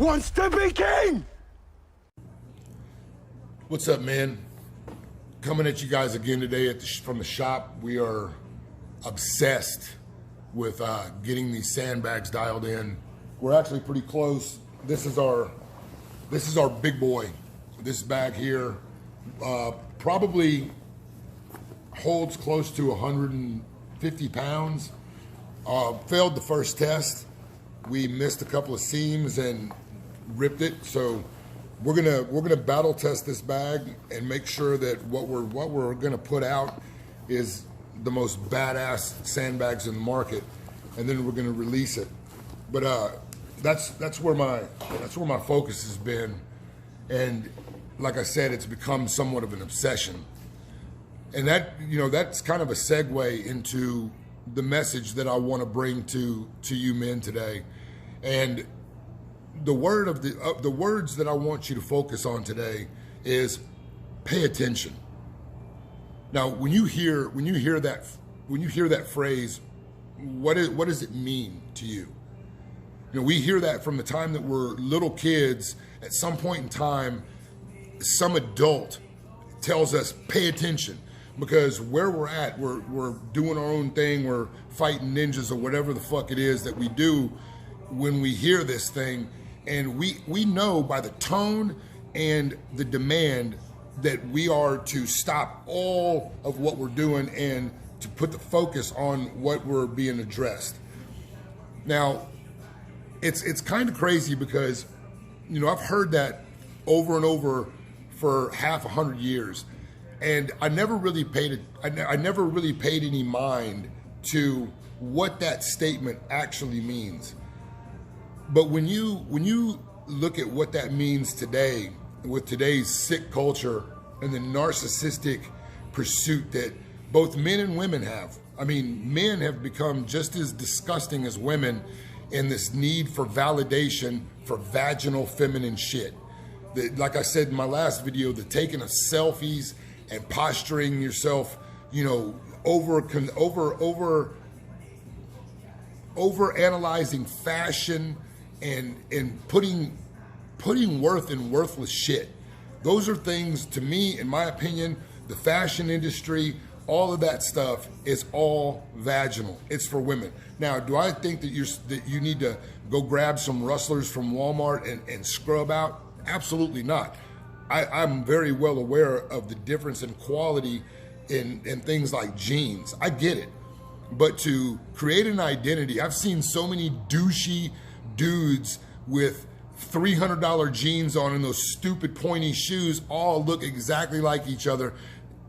wants to be king! What's up, man? Coming at you guys again today from the shop. We are obsessed with getting these sandbags dialed in. We're actually pretty close. This is our big boy. This bag here probably holds close to 150 pounds. Failed the first test. We missed a couple of seams and ripped it. So we're gonna battle test this bag and make sure that what we're gonna put out is the most badass sandbags in the market, and then we're gonna release it. But that's where my focus has been, and like I said, it's become somewhat of an obsession. And that's kind of a segue into the message that I want to bring to you men today. And the words that I want you to focus on today is pay attention. Now, when you hear that phrase, what does it mean to you? You know, we hear that from the time that we're little kids. At some point in time, some adult tells us pay attention, because where we're at, we're doing our own thing, we're fighting ninjas or whatever the fuck it is that we do when we hear this thing, and we know by the tone and the demand that we are to stop all of what we're doing and to put the focus on what we're being addressed. Now, it's kind of crazy because, you know, I've heard that over and over for half 100 years, and I never really paid any mind to what that statement actually means. But when you look at what that means today, with today's sick culture and the narcissistic pursuit that both men and women have. I mean, men have become just as disgusting as women in this need for validation for vaginal feminine shit. Like I said in my last video, the taking of selfies and posturing yourself, you know, over analyzing fashion and putting worth in worthless shit. Those are things, to me, in my opinion, the fashion industry, all of that stuff is all vaginal. It's for women. Now, do I think that you need to go grab some rustlers from Walmart and scrub out? Absolutely not. I'm very well aware of the difference in quality in things like jeans. I get it. But to create an identity, I've seen so many douchey dudes with $300 jeans on and those stupid pointy shoes all look exactly like each other,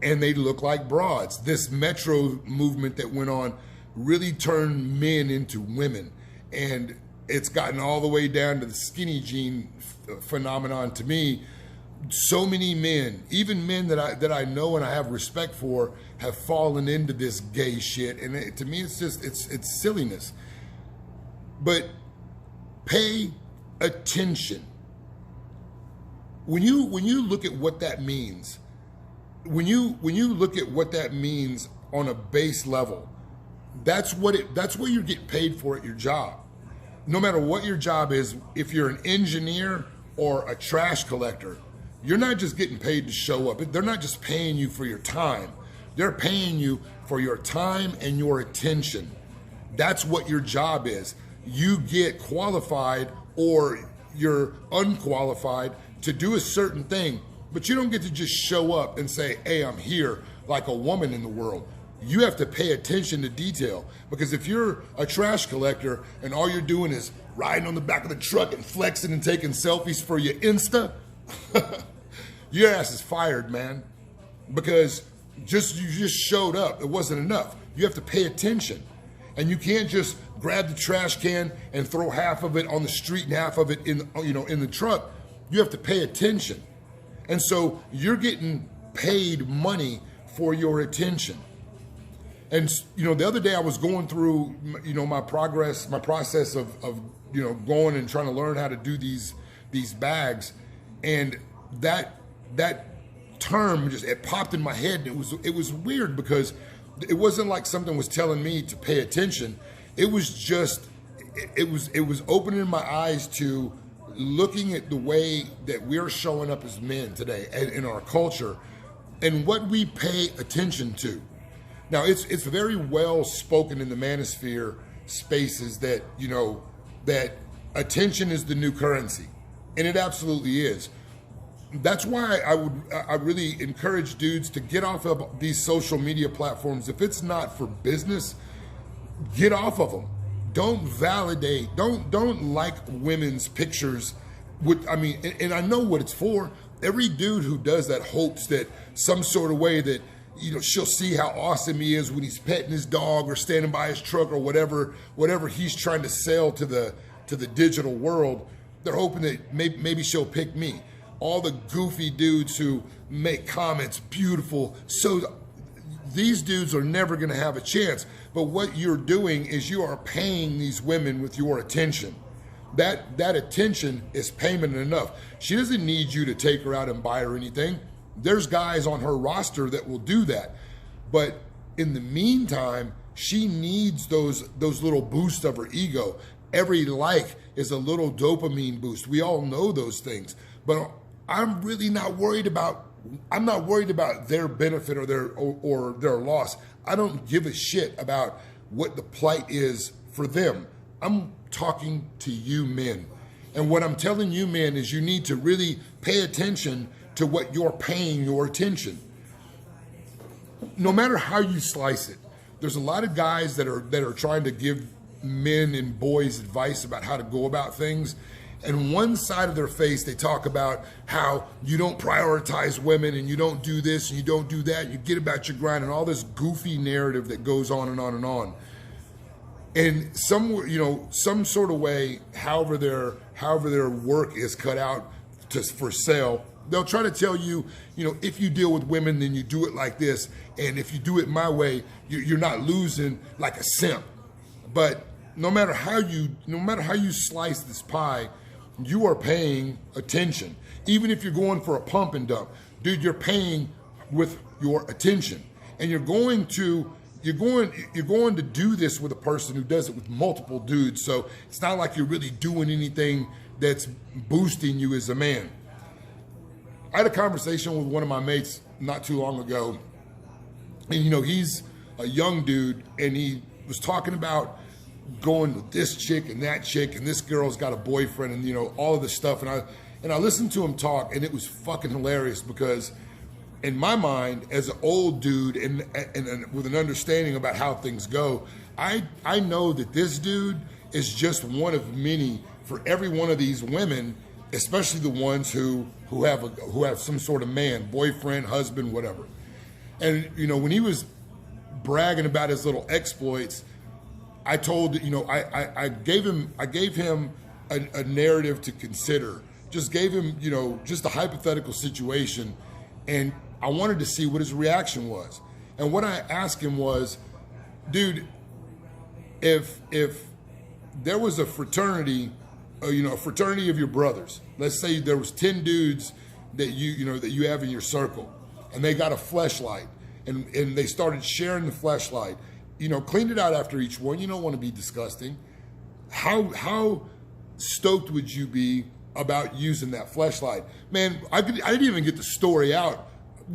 and they look like broads. This Metro movement that went on really turned men into women, and it's gotten all the way down to the skinny jean phenomenon. To me, so many men, even men that I know and I have respect for, have fallen into this gay shit, and to me it's just it's silliness. But pay attention. When you look at what that means, when you look at what that means on a base level, that's what you're getting paid for at your job. No matter what your job is, if you're an engineer or a trash collector, you're not just getting paid to show up. They're not just paying you for your time. They're paying you for your time and your attention. That's what your job is. You get qualified or you're unqualified to do a certain thing, but you don't get to just show up and say, hey, I'm here, like a woman in the world. You have to pay attention to detail, because if you're a trash collector and all you're doing is riding on the back of the truck and flexing and taking selfies for your Insta, your ass is fired, man, because you just showed up. It wasn't enough. You have to pay attention, and you can't just grab the trash can and throw half of it on the street and half of it in the truck. You have to pay attention. And so you're getting paid money for your attention. And the other day I was going through my process of going and trying to learn how to do these bags, and that term it popped in my head, and it was weird, because it wasn't like something was telling me to pay attention. It was opening my eyes to looking at the way that we're showing up as men today and in our culture and what we pay attention to. Now, it's very well spoken in the manosphere spaces that, you know, that attention is the new currency, and it absolutely is. That's why I really encourage dudes to get off of these social media platforms. If it's not for business, get off of them. Don't validate, don't like women's pictures with, I mean, and I know what it's for. Every dude who does that hopes that some sort of way that, you know, she'll see how awesome he is when he's petting his dog or standing by his truck or whatever he's trying to sell to the digital world. They're hoping that maybe she'll pick me. All the goofy dudes who make comments beautiful. So these dudes are never going to have a chance. But what you're doing is you are paying these women with your attention. That attention is payment enough. She doesn't need you to take her out and buy her anything. There's guys on her roster that will do that. But in the meantime, she needs those little boosts of her ego. Every like is a little dopamine boost. We all know those things. But I'm really not worried about, I'm not worried about their benefit or their loss. I don't give a shit about what the plight is for them. I'm talking to you men. And what I'm telling you men is you need to really pay attention to what you're paying your attention. No matter how you slice it, there's a lot of guys that are trying to give men and boys advice about how to go about things. And one side of their face, they talk about how you don't prioritize women and you don't do this and you don't do that. You get about your grind and all this goofy narrative that goes on and on and on. And some sort of way, however their work is cut out for sale, they'll try to tell you, if you deal with women, then you do it like this. And if you do it my way, you're not losing like a simp. But no matter how you slice this pie, you are paying attention. Even if you're going for a pump and dump, dude, you're paying with your attention. And you're going to do this with a person who does it with multiple dudes. So it's not like you're really doing anything that's boosting you as a man. I had a conversation with one of my mates not too long ago. And he's a young dude and he was talking about going with this chick and that chick and this girl's got a boyfriend and all of this stuff, and I listened to him talk and it was fucking hilarious because in my mind as an old dude and with an understanding about how things go, I know that this dude is just one of many for every one of these women, especially the ones who have some sort of man, boyfriend, husband, whatever. And when he was bragging about his little exploits, I told, I gave him a narrative to consider. Just gave him, just a hypothetical situation, and I wanted to see what his reaction was. And what I asked him was, dude, if there was a fraternity, a fraternity of your brothers, let's say there was 10 dudes that you have in your circle, and they got a fleshlight, and they started sharing the fleshlight. Cleaned it out after each one. You don't want to be disgusting. How stoked would you be about using that fleshlight? Man, I didn't even get the story out.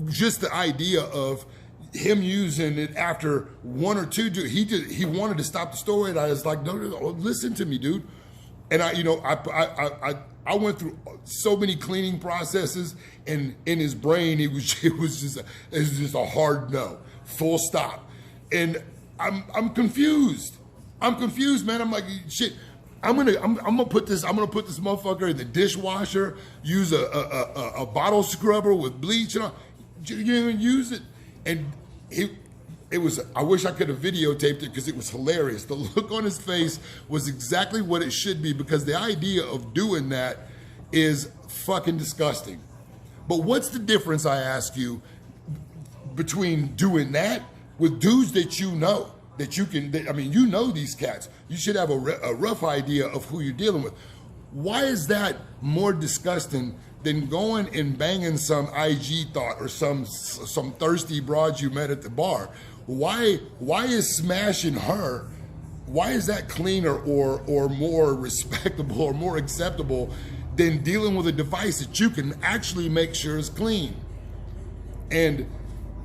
Just the idea of him using it after one or two dudes. He wanted to stop the story, and I was like, no, listen to me, dude. And I went through so many cleaning processes, and in his brain, it was just a hard no, full stop. And I'm confused. I'm confused, man. I'm like, shit. I'm gonna put this motherfucker in the dishwasher. Use a bottle scrubber with bleach and all. You didn't even use it. And it was. I wish I could have videotaped it because it was hilarious. The look on his face was exactly what it should be because the idea of doing that is fucking disgusting. But what's the difference, I ask you, between doing that with dudes that that you can, these cats. You should have a rough idea of who you're dealing with. Why is that more disgusting than going and banging some IG thought or some thirsty broad you met at the bar? Why is smashing her, why is that cleaner or more respectable or more acceptable than dealing with a device that you can actually make sure is clean. And,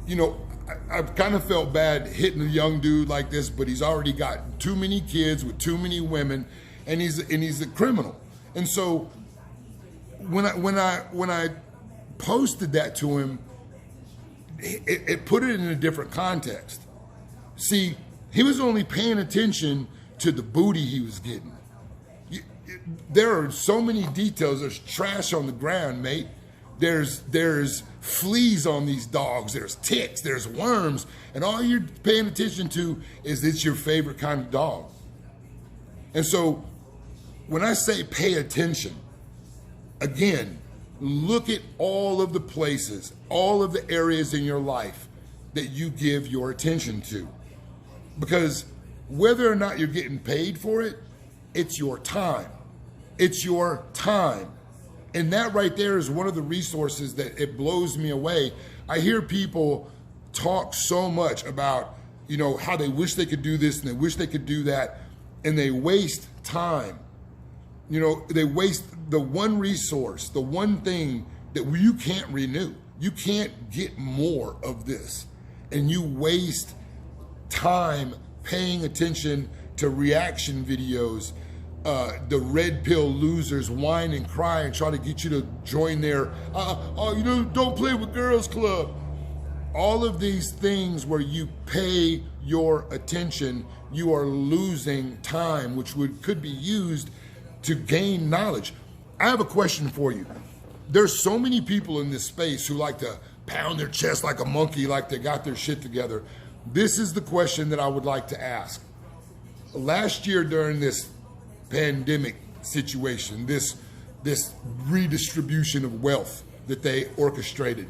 you know, I've kind of felt bad hitting a young dude like this, but he's already got too many kids with too many women, and he's a criminal. And so when I posted that to him, it put it in a different context. See, he was only paying attention to the booty he was getting. There are so many details. There's trash on the ground, mate. There's fleas on these dogs. There's ticks. There's worms. And all you're paying attention to is it's your favorite kind of dog. And so when I say pay attention, again, look at all of the places, all of the areas in your life that you give your attention to. Because whether or not you're getting paid for it, it's your time. It's your time. And that right there is one of the resources that it blows me away. I hear people talk so much about, you know, how they wish they could do this and they wish they could do that, and they waste time. You know, they waste the one resource, the one thing that you can't renew. You can't get more of this. And you waste time paying attention to reaction videos, the red pill losers whine and cry and try to get you to join their, you know, don't play with girls club. All of these things where you pay your attention, you are losing time, which could be used to gain knowledge. I have a question for you. There's so many people in this space who like to pound their chest like a monkey, like they got their shit together. This is the question that I would like to ask. Last year during this pandemic situation, this redistribution of wealth that they orchestrated,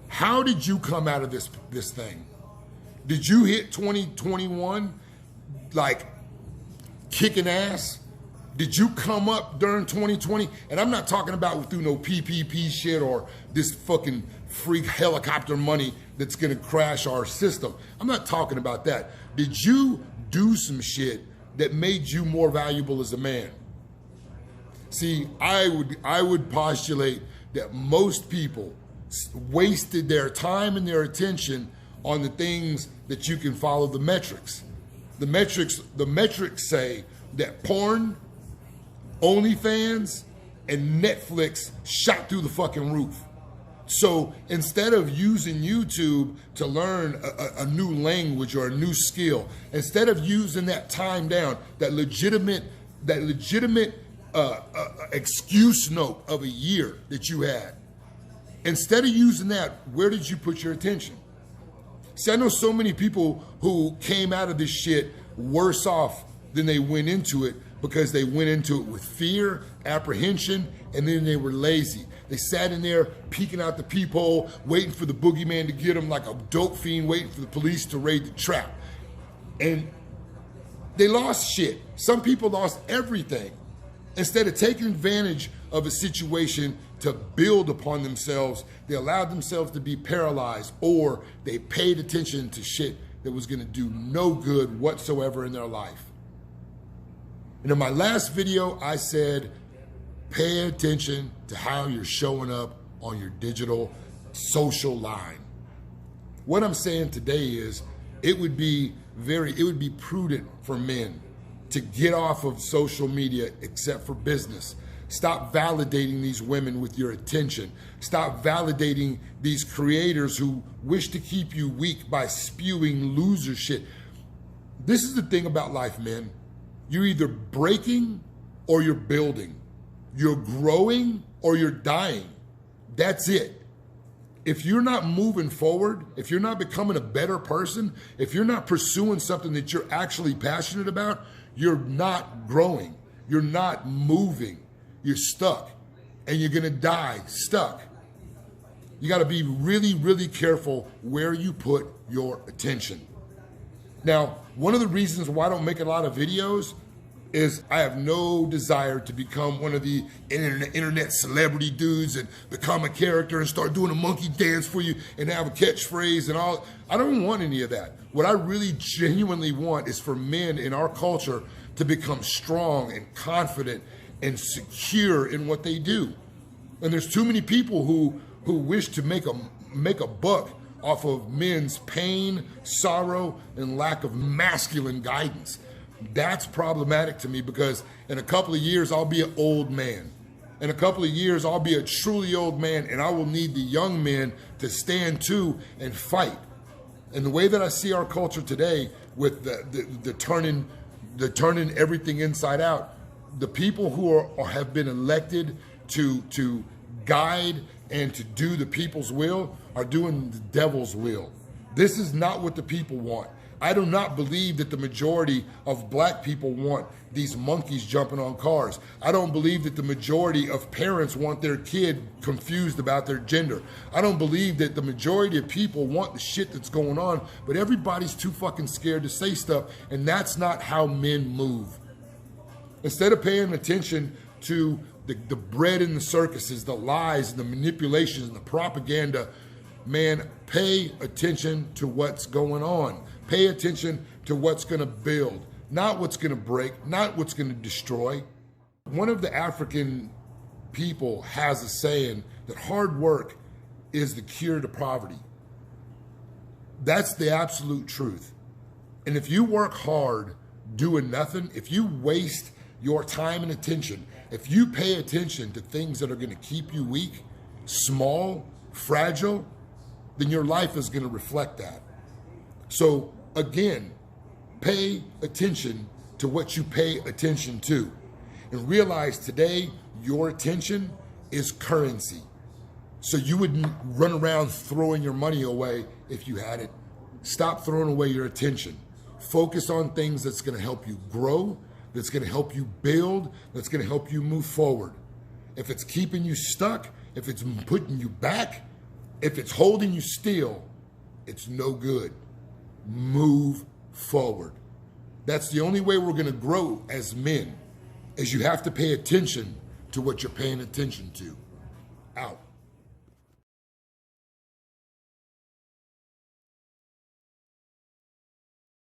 how did you come out of this thing? Did you hit 2021 like kicking ass? Did you come up during 2020? And I'm not talking about through no PPP shit or this fucking freak helicopter money that's gonna crash our system. I'm not talking about that. Did you do some shit that made you more valuable as a man? See, I would postulate that most people wasted their time and their attention on the things that you can follow the metrics. The metrics say that porn, OnlyFans, and Netflix shot through the fucking roof. So instead of using YouTube to learn a new language or a new skill, instead of using that time down, that legitimate excuse note of a year that you had, instead of using that, where did you put your attention? See, I know so many people who came out of this shit worse off than they went into it because they went into it with fear, apprehension, and then they were lazy. They sat in there peeking out the peephole, waiting for the boogeyman to get them like a dope fiend, waiting for the police to raid the trap. And they lost shit. Some people lost everything. Instead of taking advantage of a situation to build upon themselves, they allowed themselves to be paralyzed, or they paid attention to shit that was gonna do no good whatsoever in their life. And in my last video, I said, pay attention to how you're showing up on your digital social line. What I'm saying today is it would be prudent for men to get off of social media except for business. Stop validating these women with your attention. Stop validating these creators who wish to keep you weak by spewing loser shit. This is the thing about life, men. You're either breaking or you're building. You're growing or you're dying. That's it. If you're not moving forward, if you're not becoming a better person, if you're not pursuing something that you're actually passionate about, you're not growing. You're not moving. You're stuck. And you're gonna die stuck. You gotta be really, really careful where you put your attention. Now, one of the reasons why I don't make a lot of videos is I have no desire to become one of the internet celebrity dudes and become a character and start doing a monkey dance for you and have a catchphrase and all. I don't want any of that. What I really genuinely want is for men in our culture to become strong and confident and secure in what they do. And there's too many people who wish to make a buck off of men's pain, sorrow, and lack of masculine guidance. That's problematic to me, because in a couple of years, I'll be an old man. In a couple of years, I'll be a truly old man, and I will need the young men to stand to and fight. And the way that I see our culture today, with the turning everything inside out, the people who have been elected to guide and to do the people's will are doing the devil's will. This is not what the people want. I do not believe that the majority of black people want these monkeys jumping on cars. I don't believe that the majority of parents want their kid confused about their gender. I don't believe that the majority of people want the shit that's going on, but everybody's too fucking scared to say stuff, and that's not how men move. Instead of paying attention to the bread in the circuses, the lies and the manipulations and the propaganda, man, pay attention to what's going on. Pay attention to what's going to build, not what's going to break, not what's going to destroy. One of the African people has a saying that hard work is the cure to poverty. That's the absolute truth. And if you work hard doing nothing, if you waste your time and attention, if you pay attention to things that are going to keep you weak, small, fragile, then your life is going to reflect that. So again, pay attention to what you pay attention to, and realize today your attention is currency. So you wouldn't run around throwing your money away if you had it. Stop throwing away your attention. Focus on things that's going to help you grow, that's going to help you build, that's going to help you move forward. If it's keeping you stuck, if it's putting you back, if it's holding you still, it's no good. Move forward. That's the only way we're going to grow as men, is you have to pay attention to what you're paying attention to. Out.